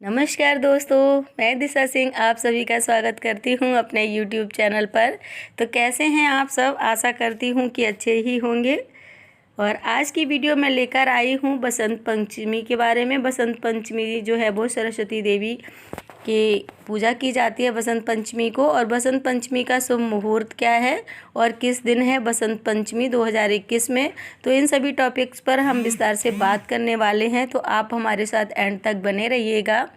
नमस्कार दोस्तों, मैं दिशा सिंह आप सभी का स्वागत करती हूं अपने YouTube चैनल पर। तो कैसे हैं आप सब? आशा करती हूं कि अच्छे ही होंगे। और आज की वीडियो मैं लेकर आई हूं बसंत पंचमी के बारे में। बसंत पंचमी जो है वो सरस्वती देवी की पूजा की जाती है बसंत पंचमी को। और बसंत पंचमी का शुभ मुहूर्त क्या है और किस दिन है बसंत पंचमी 2021 में, तो इन सभी टॉपिक्स पर हम विस्तार से बात करने वाले हैं। तो आप हमारे साथ एंड तक बने रहिएगा।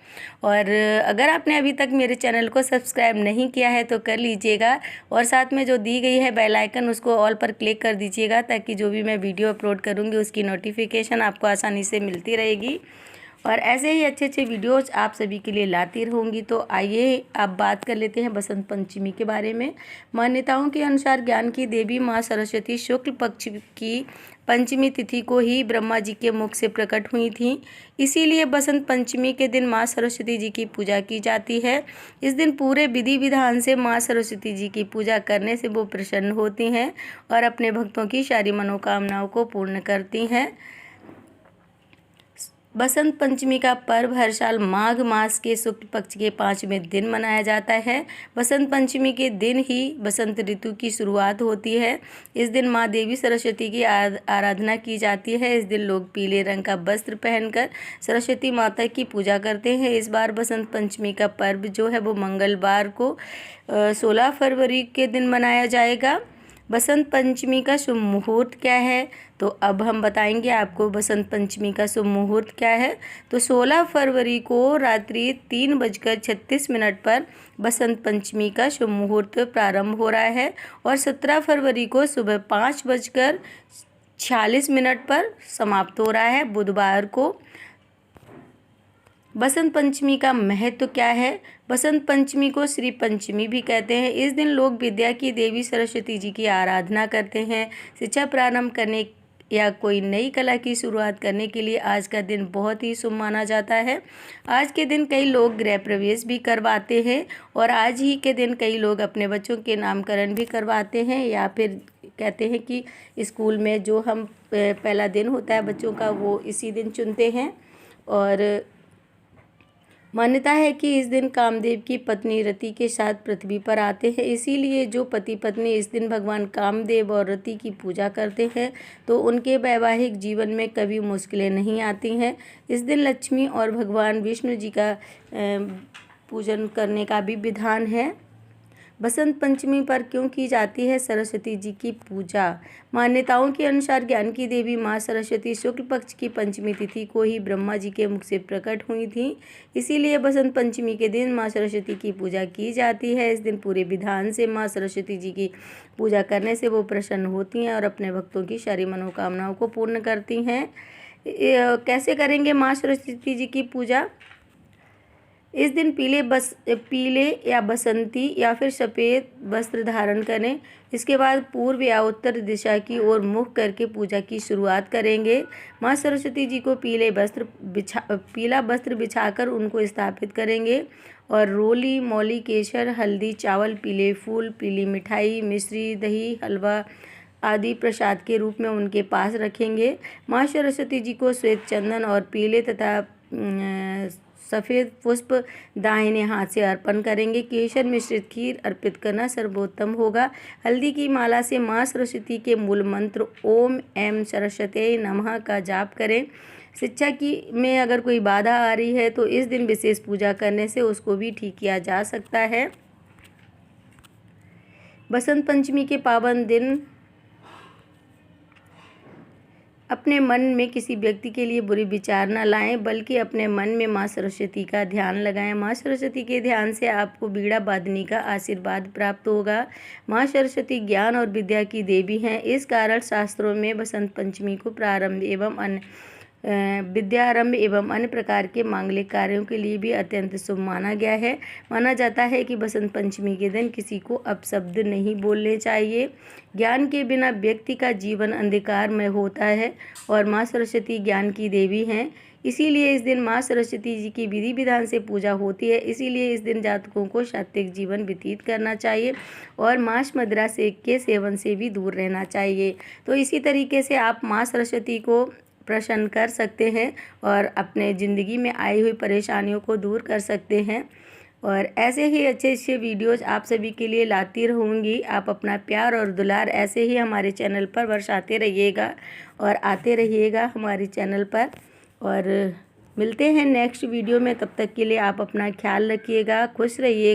और अगर आपने अभी तक मेरे चैनल को सब्सक्राइब नहीं किया है तो कर लीजिएगा, और साथ में जो दी गई है बेल आइकन उसको ऑल पर क्लिक कर दीजिएगा, ताकि जो भी मैं वीडियो अपलोड करूँगी उसकी नोटिफिकेशन आपको आसानी से मिलती रहेगी। और ऐसे ही अच्छे अच्छे वीडियोज़ आप सभी के लिए लाती रहूँगी। तो आइए अब बात कर लेते हैं बसंत पंचमी के बारे में। मान्यताओं के अनुसार ज्ञान की देवी माँ सरस्वती शुक्ल पक्ष की पंचमी तिथि को ही ब्रह्मा जी के मुख से प्रकट हुई थीं। इसीलिए बसंत पंचमी के दिन माँ सरस्वती जी की पूजा की जाती है। इस दिन पूरे विधि विधान से माँ सरस्वती जी की पूजा करने से वो प्रसन्न होती हैं और अपने भक्तों की सारी मनोकामनाओं को पूर्ण करती हैं। बसंत पंचमी का पर्व हर साल माघ मास के शुक्ल पक्ष के 5वें दिन मनाया जाता है। बसंत पंचमी के दिन ही बसंत ऋतु की शुरुआत होती है। इस दिन माँ देवी सरस्वती की आराधना की जाती है। इस दिन लोग पीले रंग का वस्त्र पहनकर सरस्वती माता की पूजा करते हैं। इस बार बसंत पंचमी का पर्व जो है वो मंगलवार को 16 फरवरी के दिन मनाया जाएगा। बसंत पंचमी का शुभ मुहूर्त क्या है, तो अब हम बताएंगे आपको बसंत पंचमी का शुभ मुहूर्त क्या है। तो 16 फरवरी को रात्रि 3:36 पर बसंत पंचमी का शुभ मुहूर्त प्रारंभ हो रहा है और 17 फरवरी को सुबह 5:46 पर समाप्त हो रहा है बुधवार को। बसंत पंचमी का महत्व क्या है? बसंत पंचमी को श्री पंचमी भी कहते हैं। इस दिन लोग विद्या की देवी सरस्वती जी की आराधना करते हैं। शिक्षा प्रारंभ करने या कोई नई कला की शुरुआत करने के लिए आज का दिन बहुत ही शुभ माना जाता है। आज के दिन कई लोग गृह प्रवेश भी करवाते हैं और आज ही के दिन कई लोग अपने बच्चों के नामकरण भी करवाते हैं, या फिर कहते हैं कि स्कूल में जो हम पहला दिन होता है बच्चों का वो इसी दिन चुनते हैं। और मान्यता है कि इस दिन कामदेव की पत्नी रति के साथ पृथ्वी पर आते हैं। इसीलिए जो पति पत्नी इस दिन भगवान कामदेव और रति की पूजा करते हैं तो उनके वैवाहिक जीवन में कभी मुश्किलें नहीं आती हैं। इस दिन लक्ष्मी और भगवान विष्णु जी का पूजन करने का भी विधान है। बसंत पंचमी पर क्यों की जाती है सरस्वती जी की पूजा? मान्यताओं के अनुसार ज्ञान की देवी माँ सरस्वती शुक्ल पक्ष की पंचमी तिथि को ही ब्रह्मा जी के मुख से प्रकट हुई थी। इसीलिए बसंत पंचमी के दिन माँ सरस्वती की पूजा की जाती है। इस दिन पूरे विधान से माँ सरस्वती जी की पूजा करने से वो प्रसन्न होती हैं और अपने भक्तों की सारी मनोकामनाओं को पूर्ण करती हैं। कैसे करेंगे माँ सरस्वती जी की पूजा? इस दिन पीले या बसंती या फिर सफ़ेद वस्त्र धारण करें। इसके बाद पूर्व या उत्तर दिशा की ओर मुख करके पूजा की शुरुआत करेंगे। माँ सरस्वती जी को पीला वस्त्र बिछाकर उनको स्थापित करेंगे और रोली, मौली, केसर, हल्दी, चावल, पीले फूल, पीली मिठाई, मिश्री, दही, हलवा आदि प्रसाद के रूप में उनके पास रखेंगे। माँ सरस्वती जी को श्वेत चंदन और पीले तथा सफ़ेद पुष्प दाहिने हाथ से अर्पण करेंगे। केसर मिश्रित खीर अर्पित करना सर्वोत्तम होगा। हल्दी की माला से माँ सरस्वती के मूल मंत्र ओम ऐं सरस्वत्यै नमः का जाप करें। शिक्षा की में अगर कोई बाधा आ रही है तो इस दिन विशेष पूजा करने से उसको भी ठीक किया जा सकता है। बसंत पंचमी के पावन दिन अपने मन में किसी व्यक्ति के लिए बुरे विचार न लाएं, बल्कि अपने मन में माँ सरस्वती का ध्यान लगाएं। माँ सरस्वती के ध्यान से आपको बीड़ा वादनी का आशीर्वाद प्राप्त होगा। माँ सरस्वती ज्ञान और विद्या की देवी हैं। इस कारण शास्त्रों में बसंत पंचमी को विद्यारंभ एवं अन्य प्रकार के मांगलिक कार्यों के लिए भी अत्यंत शुभ माना गया है। माना जाता है कि बसंत पंचमी के दिन किसी को अपशब्द नहीं बोलने चाहिए। ज्ञान के बिना व्यक्ति का जीवन अंधकार में होता है और माँ सरस्वती ज्ञान की देवी हैं। इसीलिए इस दिन माँ सरस्वती जी की विधि विधान से पूजा होती है। इसीलिए इस दिन जातकों को सात्विक जीवन व्यतीत करना चाहिए और मांस मदिरा के सेवन से भी दूर रहना चाहिए। तो इसी तरीके से आप माँ सरस्वती को प्रसन्न कर सकते हैं और अपने ज़िंदगी में आई हुई परेशानियों को दूर कर सकते हैं। और ऐसे ही अच्छे अच्छे वीडियोज़ आप सभी के लिए लाती रहूँगी। आप अपना प्यार और दुलार ऐसे ही हमारे चैनल पर बरसाते रहिएगा और आते रहिएगा हमारे चैनल पर। और मिलते हैं नेक्स्ट वीडियो में, तब तक के लिए आप अपना ख्याल रखिएगा, खुश रहिएगा।